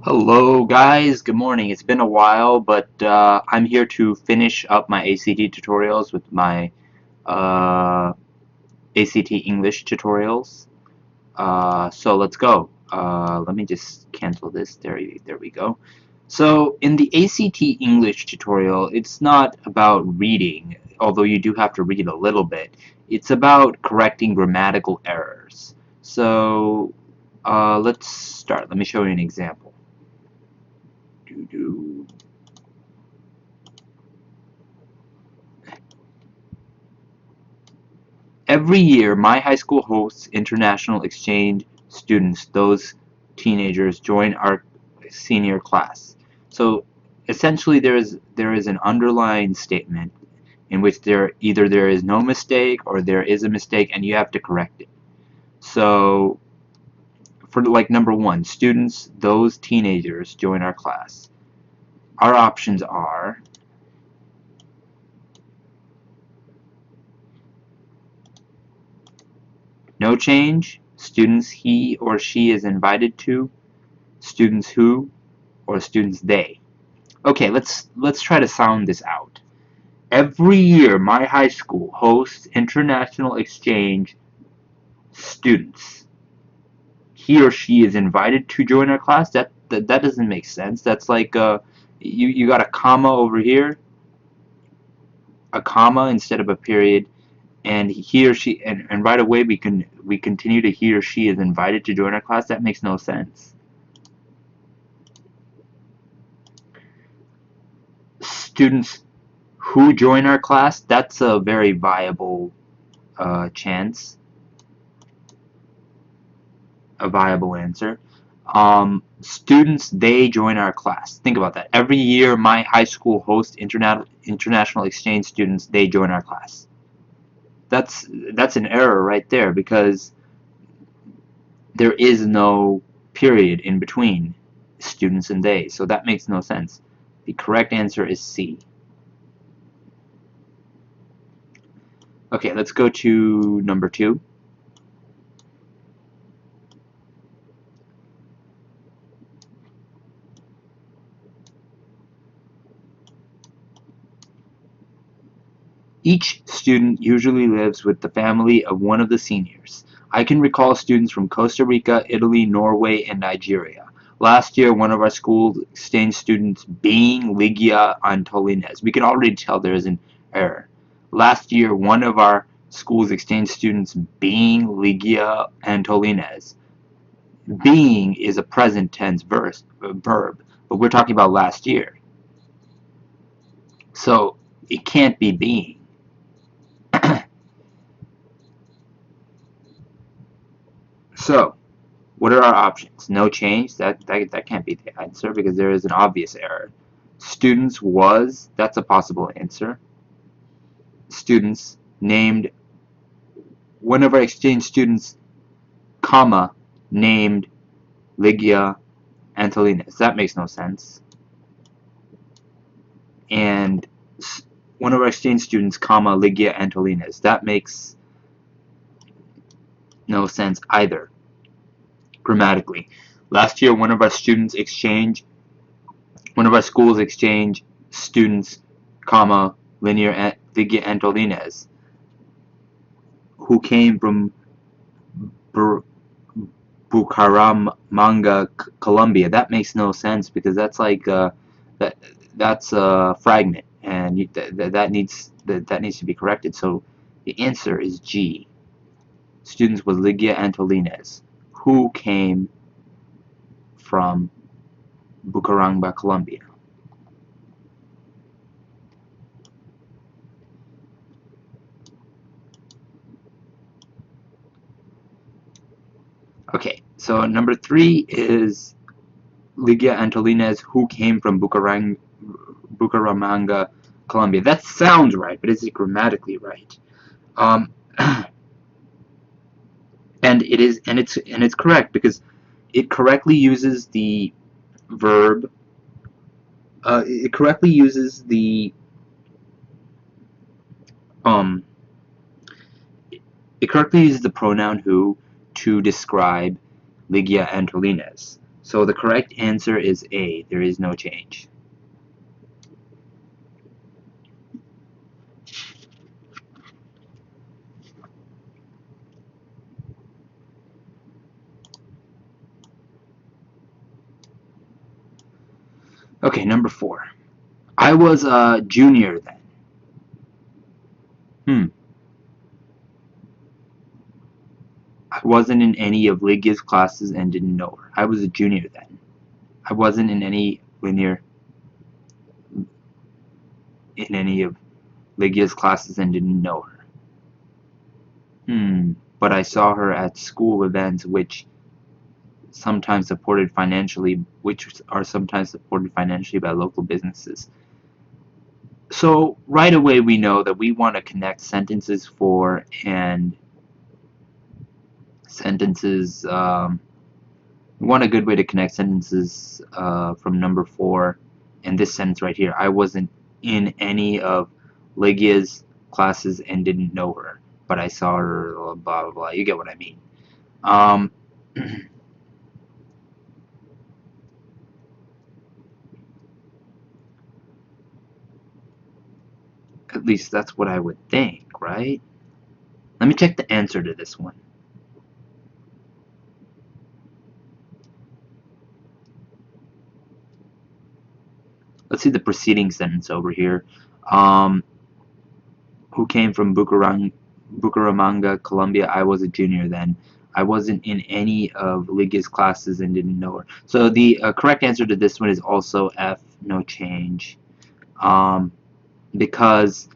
Hello guys, good morning. It's been a while, but I'm here to finish up my ACT tutorials with my uh, ACT English tutorials. So let's go. Let me just cancel this. There we go. So in the ACT English tutorial, it's not about reading, although you do have to read a little bit. It's about correcting grammatical errors. So let's start. Let me show you an example. Doo-doo. Every year, my high school hosts international exchange students. Those teenagers join our senior class. So essentially, there is an underlying statement in which there is no mistake or there is a mistake, and you have to correct it. So for like number one, students, those teenagers join our class. Our options are no change, students he or she is invited to, students who, or students they. Okay, let's try to sound this out. Every year, my high school hosts international exchange students. He or she is invited to join our class. That doesn't make sense. That's like you got a comma over here, a comma instead of a period, and he or she, and right away we continue to he or she is invited to join our class. That makes no sense. Students who join our class, that's a very viable chance, a viable answer. Students, they join our class. Think about that. Every year, my high school hosts international exchange students. They join our class. That's an error right there because there is no period in between students and they. So that makes no sense. The correct answer is C. Okay, let's go to number two. Each student usually lives with the family of one of the seniors. I can recall students from Costa Rica, Italy, Norway, and Nigeria. Last year, one of our school exchange students being Ligia Antolines. We can already tell there is an error. Last year, one of our school's exchange students being Ligia Antolines. Being is a present tense verb, but we're talking about last year. So it can't be being. So what are our options? No change? That can't be the answer because there is an obvious error. Students was, that's a possible answer. Students named one of our exchange students, comma, named Ligia Antolines. That makes no sense. And one of our exchange students, comma, Ligia Antolines. That makes no sense either, grammatically. Last year, one of our schools exchange students, comma, Ligia Antolines, who came from Bucaramanga, Colombia. That makes no sense because that's like that that's a fragment, and that needs to be corrected. So the answer is G. Students with Ligia Antolines, who came from Bucaramanga, Colombia. Okay, so number three is Ligia Antolines, who came from Bucaramanga, Colombia. That sounds right, but is it grammatically right? Um, and it's correct because it correctly uses the verb. It correctly uses the um. It correctly uses the pronoun who to describe Ligia Antolines. So the correct answer is A. There is no change. Okay, number 4. I was a junior then. I wasn't in any of Lygia's classes and didn't know her. I was a junior then. I wasn't in any of Lygia's classes and didn't know her. But I saw her at school events which are sometimes supported financially by local businesses. So right away we know that we want to connect sentences for and sentences. We want a good way to connect sentences from number 4 and this sentence right here. I wasn't in any of Lygia's classes and didn't know her, but I saw her. Blah blah blah. You get what I mean. Um, at least that's what I would think, right? Let me check the answer to this one. Let's see the preceding sentence over here. Um, who came from Bucaramanga, Colombia. I was a junior then. I wasn't in any of Lygia's classes and didn't know her. So the correct answer to this one is also F, no change. Because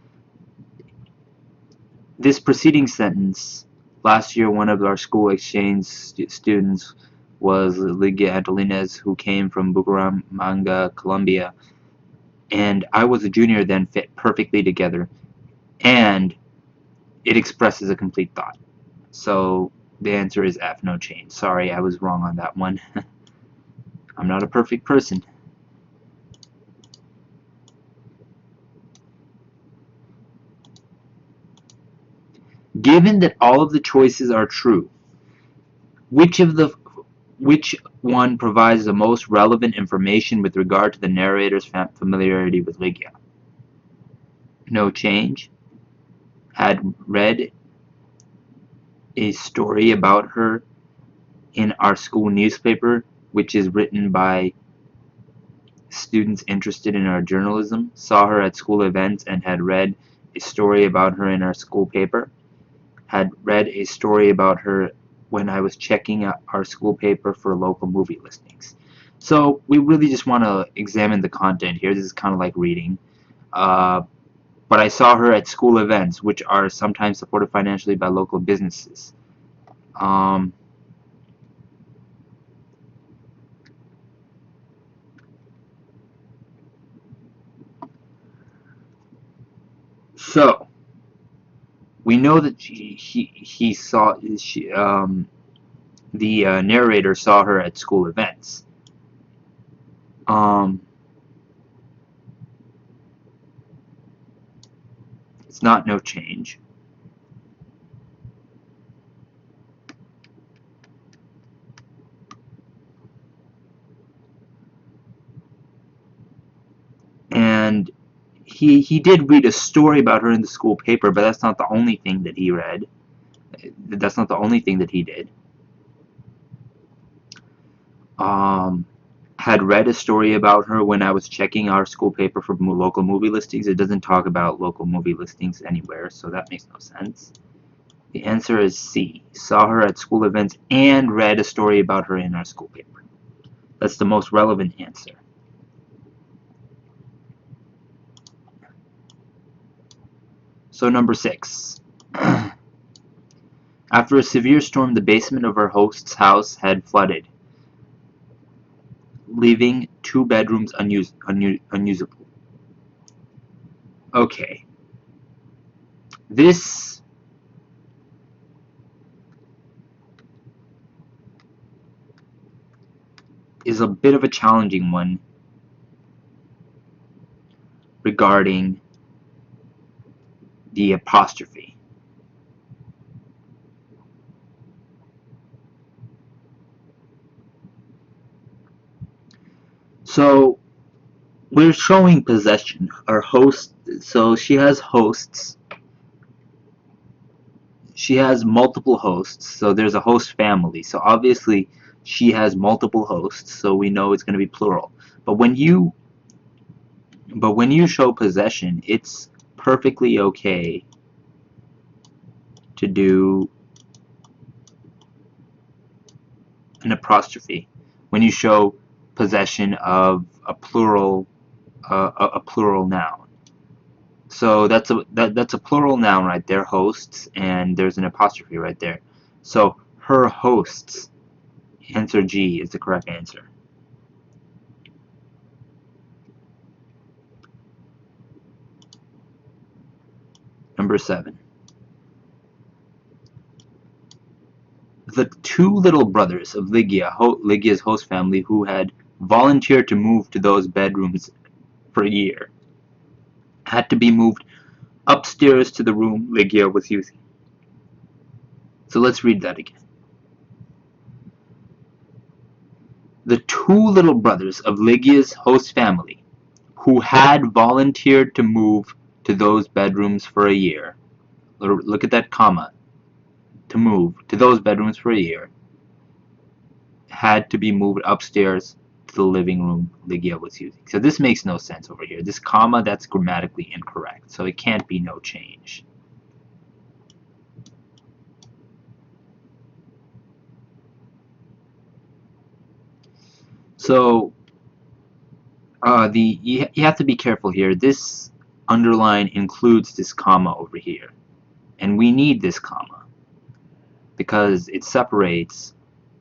this preceding sentence, last year one of our school exchange students was Lygia Antolinez, who came from Bucaramanga, Colombia, and I was a junior then, fit perfectly together, and it expresses a complete thought. So the answer is F, no change. Sorry, I was wrong on that one. I'm not a perfect person. Given that all of the choices are true, which one provides the most relevant information with regard to the narrator's familiarity with Lygia? No change. Had read a story about her in our school newspaper, which is written by students interested in our journalism. Saw her at school events and had read a story about her in our school paper. Had read a story about her when I was checking out our school paper for local movie listings. So we really just want to examine the content here. This is kind of like reading. Uh, but I saw her at school events, which are sometimes supported financially by local businesses. Um, so we know that he saw the narrator saw her at school events. Um, it's not no change. And he did read a story about her in the school paper, but that's not the only thing that he read. That's not the only thing that he did. Um, had read a story about her when I was checking our school paper for local movie listings. It doesn't talk about local movie listings anywhere, so that makes no sense. The answer is C. Saw her at school events and read a story about her in our school paper. That's the most relevant answer. So number 6. After a severe storm, the basement of our host's house had flooded, leaving 2 bedrooms unusable. Okay. This is a bit of a challenging one regarding the apostrophe. So we're showing possession. Our host, so she has hosts. She has multiple hosts. So there's a host family. So obviously she has multiple hosts. So we know it's going to be plural. But when you show possession, it's perfectly okay to do an apostrophe when you show possession of a plural noun. So that's a plural noun right there, hosts, and there's an apostrophe right there. So her hosts, answer G is the correct answer. Number 7. The two little brothers of Lygia's host family who had volunteered to move to those bedrooms for a year had to be moved upstairs to the room Lygia was using. So let's read that again. The two little brothers of Lygia's host family who had volunteered to move to those bedrooms for a year. Look at that comma. To move to those bedrooms for a year had to be moved upstairs to the living room Lygia was using. So this makes no sense over here. This comma, that's grammatically incorrect. So it can't be no change. So you have to be careful here. This underline includes this comma over here. And we need this comma because it separates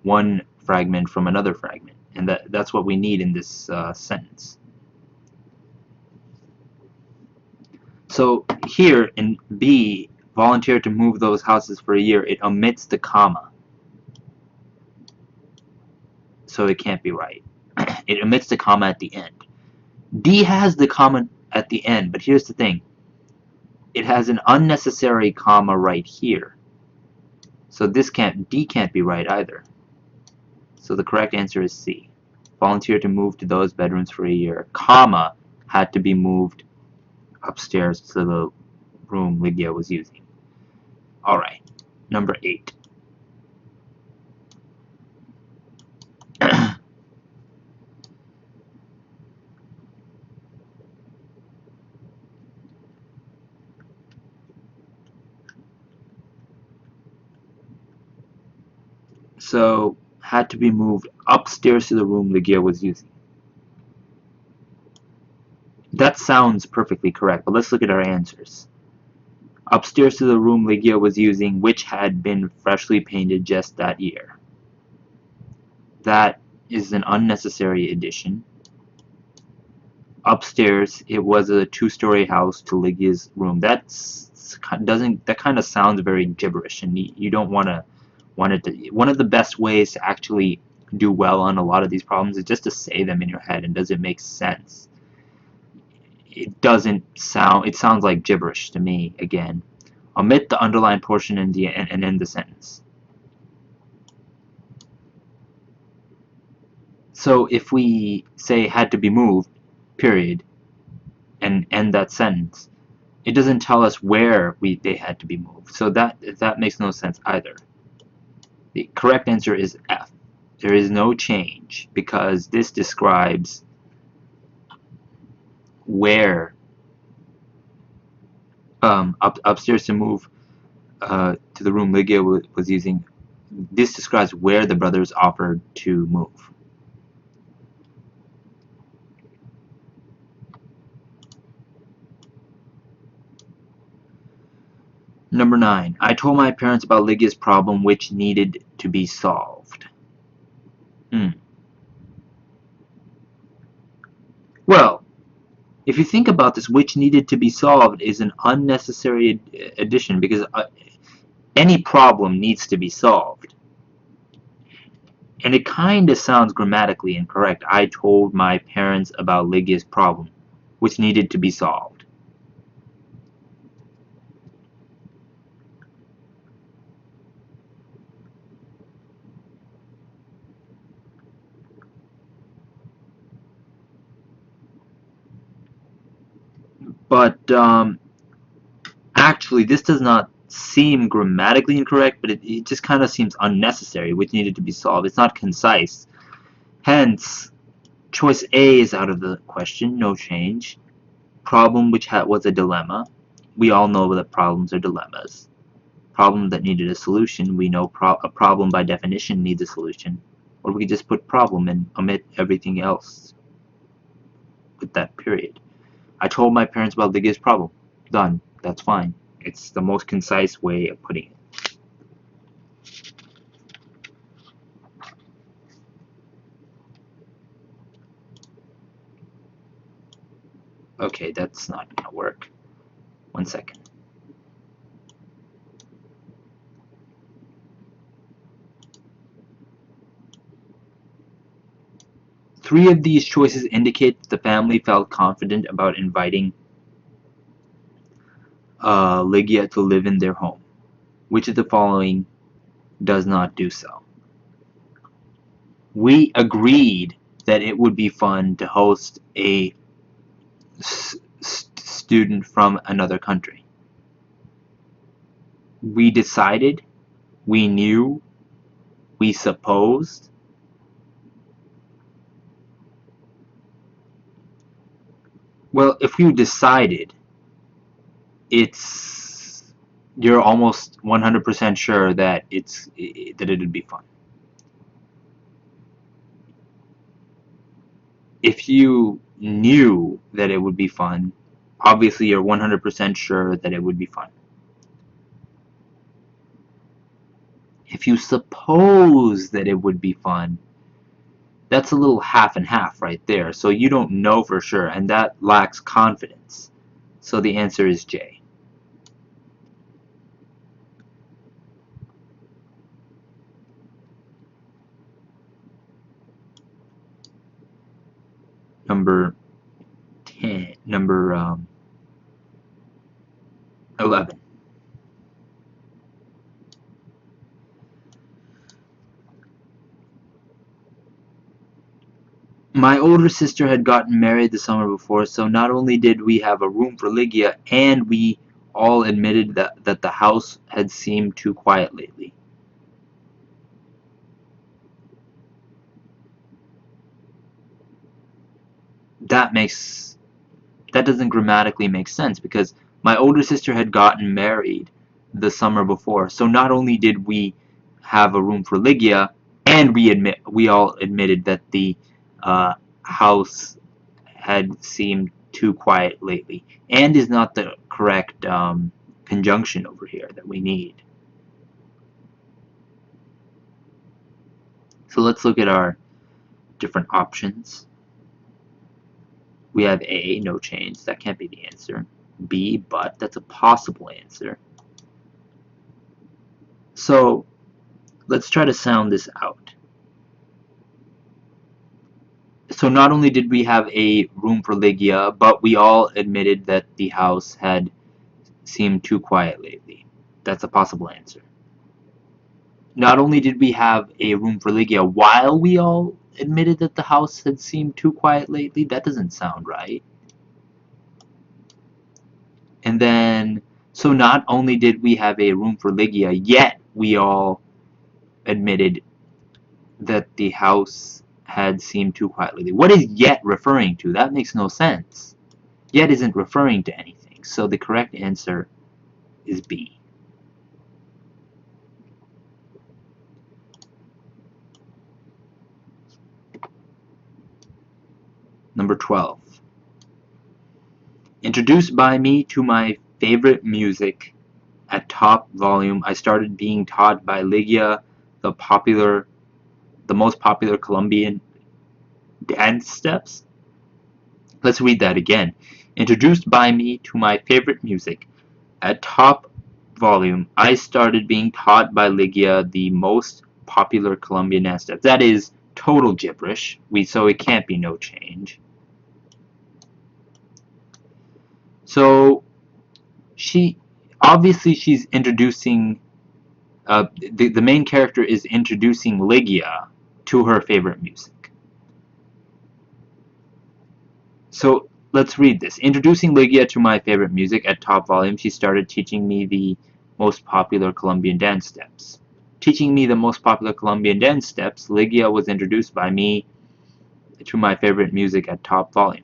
one fragment from another fragment. And that's what we need in this sentence. So here in B, volunteer to move those houses for a year, it omits the comma. So it can't be right. It omits the comma at the end. D has the comma at the end, but here's the thing. It has an unnecessary comma right here. So D can't be right either. So the correct answer is C. Volunteer to move to those bedrooms for a year, comma, had to be moved upstairs to the room Lygia was using. Alright, number 8. So, had to be moved upstairs to the room Lygia was using. That sounds perfectly correct, but let's look at our answers. Upstairs to the room Lygia was using, which had been freshly painted just that year. That is an unnecessary addition. Upstairs, it was a 2-story house to Lygia's room. That kind of sounds very gibberish, and you don't want it to. One of the best ways to actually do well on a lot of these problems is just to say them in your head, and does it make sense? It doesn't sound. It sounds like gibberish to me. Again, omit the underlined portion and end the sentence. So if we say had to be moved, period, and end that sentence, it doesn't tell us where they had to be moved. So that makes no sense either. The correct answer is F. There is no change because this describes where upstairs to move to the room Lygia was using. This describes where the brothers offered to move. Number 9. I told my parents about Lygia's problem which needed to be solved. Well, if you think about this, which needed to be solved is an unnecessary addition because any problem needs to be solved. And it kind of sounds grammatically incorrect. I told my parents about Lygia's problem, which needed to be solved. But actually, this does not seem grammatically incorrect, but it just kind of seems unnecessary, which needed to be solved. It's not concise. Hence, choice A is out of the question, no change. Problem which was a dilemma. We all know that problems are dilemmas. Problem that needed a solution. We know a problem by definition needs a solution. Or we could just put problem and omit everything else with that period. I told my parents about Lygia's problem. Done. That's fine. It's the most concise way of putting it. Okay, that's not gonna work. 1 second. Three of these choices indicate that the family felt confident about inviting Lygia to live in their home. Which of the following does not do so? We agreed that it would be fun to host a student from another country. We decided, we knew, we supposed. Well, if you decided, you're almost 100% sure that that it would be fun. If you knew that it would be fun, obviously you're 100% sure that it would be fun. If you suppose that it would be fun, that's a little half and half right there. So you don't know for sure, and that lacks confidence. So the answer is J. Number 11. My older sister had gotten married the summer before, so not only did we have a room for Lygia, and we all admitted that the house had seemed too quiet lately. That doesn't grammatically make sense, because my older sister had gotten married the summer before, so not only did we have a room for Lygia, and we all admitted that the house had seemed too quiet lately, and is not the correct conjunction over here that we need. So let's look at our different options. We have A, no change. That can't be the answer. B, but. That's a possible answer. So let's try to sound this out. So not only did we have a room for Lygia, but we all admitted that the house had seemed too quiet lately. That's a possible answer. Not only did we have a room for Lygia while we all admitted that the house had seemed too quiet lately. That doesn't sound right. And then, so not only did we have a room for Lygia, yet we all admitted that the house had seemed too quiet lately. What is yet referring to? That makes no sense. Yet isn't referring to anything. So the correct answer is B. Number 12. Introduced by me to my favorite music at top volume, I started being taught by Lygia the most popular Colombian dance steps. Let's read that again. Introduced by me to my favorite music at top volume, I started being taught by Lygia the most popular Colombian dance steps. That is total gibberish. So it can't be no change. So she's introducing the main character is introducing Lygia to her favorite music. So let's read this. Introducing Ligia to my favorite music at top volume, she started teaching me the most popular Colombian dance steps. Teaching me the most popular Colombian dance steps, Ligia was introduced by me to my favorite music at top volume.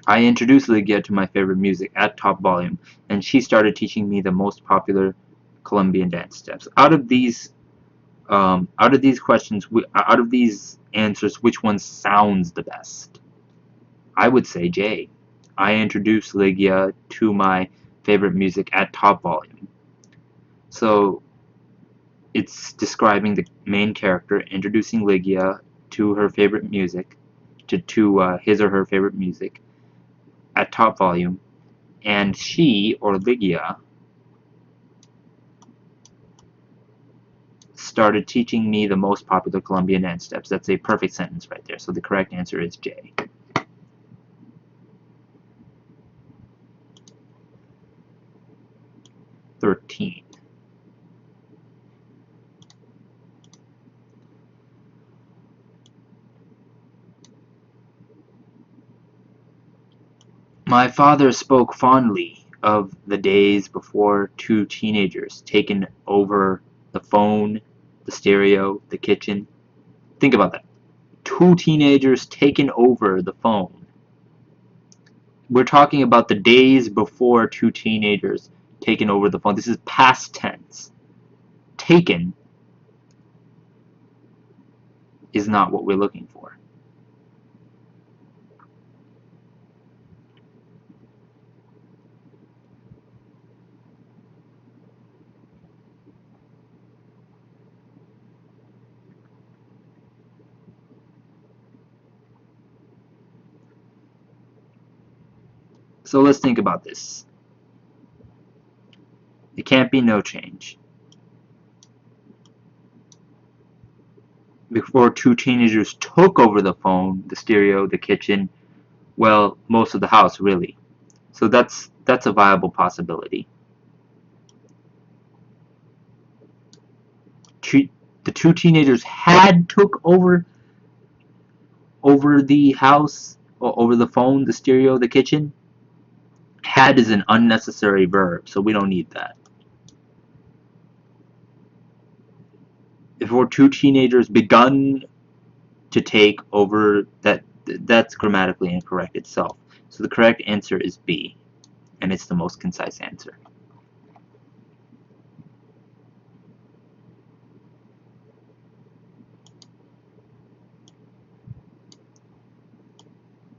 I introduced Ligia to my favorite music at top volume, and she started teaching me the most popular Colombian dance steps. Out of these questions, out of these answers, which one sounds the best? I would say J. I introduced Ligia to my favorite music at top volume. So it's describing the main character introducing Ligia to her favorite music, to his or her favorite music at top volume, and she, or Ligia, started teaching me the most popular Colombian dance steps. That's a perfect sentence right there. So the correct answer is J. (13). My father spoke fondly of the days before two teenagers taken over the phone, the stereo, the kitchen. Think about that. Two teenagers taken over the phone. We're talking about the days before two teenagers taken over the phone. This is past tense. Taken is not what we're looking for. So let's think about this. It can't be no change. Before two teenagers took over the phone, the stereo, the kitchen, well, most of the house, really. So that's a viable possibility. The two teenagers had took over the house, or over the phone, the stereo, the kitchen. Had is an unnecessary verb, so we don't need that. Before two teenagers begun to take over, that's grammatically incorrect itself. So the correct answer is B, and it's the most concise answer.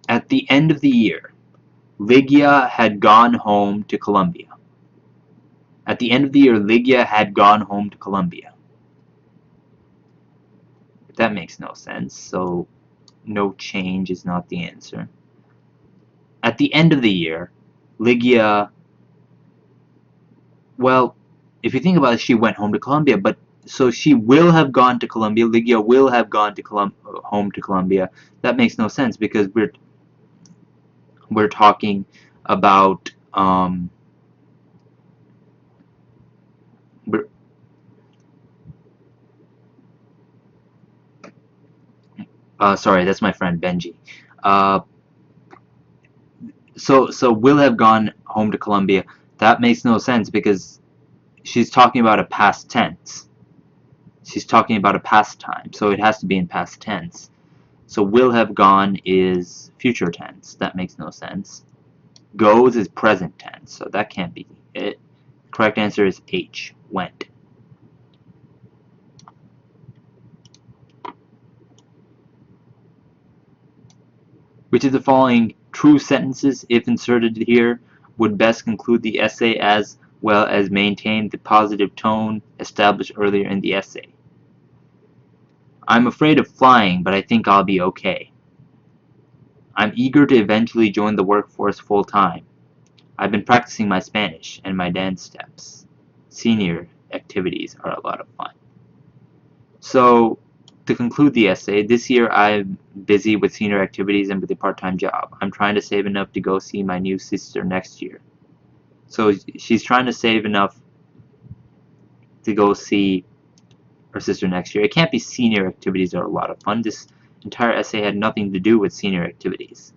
At the end of the year, Ligia had gone home to Colombia. At the end of the year, Ligia had gone home to Colombia. That makes no sense, so no change is not the answer. At the end of the year, Ligia, well, if you think about it, she went home to Colombia, but so she will have gone to Colombia. Ligia will have gone to home to Colombia. That makes no sense because we're talking about sorry, that's my friend Benji. So will have gone home to Colombia. That makes no sense because she's talking about a past tense. She's talking about a past time, so it has to be in past tense. So will have gone is future tense. That makes no sense. Goes is present tense, so that can't be it. Correct answer is H, went. Which of the following true sentences, if inserted here, would best conclude the essay as well as maintain the positive tone established earlier in the essay? I'm afraid of flying, but I think I'll be okay. I'm eager to eventually join the workforce full-time. I've been practicing my Spanish and my dance steps. Senior activities are a lot of fun. So, to conclude the essay, this year I'm busy with senior activities and with a part-time job. I'm trying to save enough to go see my new sister next year. So she's trying to save enough to go see her sister next year. It can't be senior activities are a lot of fun. This entire essay had nothing to do with senior activities.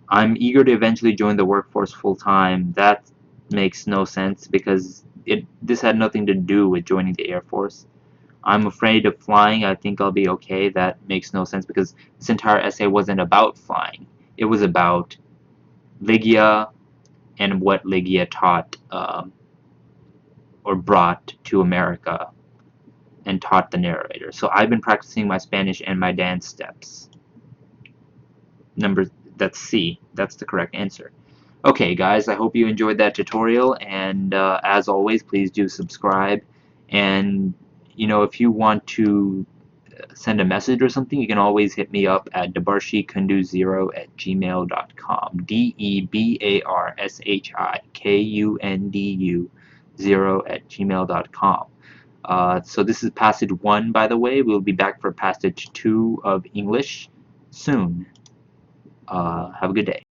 I'm eager to eventually join the workforce full-time. That makes no sense because this had nothing to do with joining the Air Force. I'm afraid of flying. I think I'll be okay. That makes no sense because this entire essay wasn't about flying. It was about Ligia and what Ligia taught or brought to America and taught the narrator. So I've been practicing my Spanish and my dance steps. That's C. That's the correct answer. Okay, guys, I hope you enjoyed that tutorial, and as always, please do subscribe. And if you want to send a message or something, you can always hit me up at debarshikkundu0@gmail.com. DEBARSHIKUNDU0@gmail.com. So this is passage 1, by the way. We'll be back for passage 2 of English soon. Have a good day.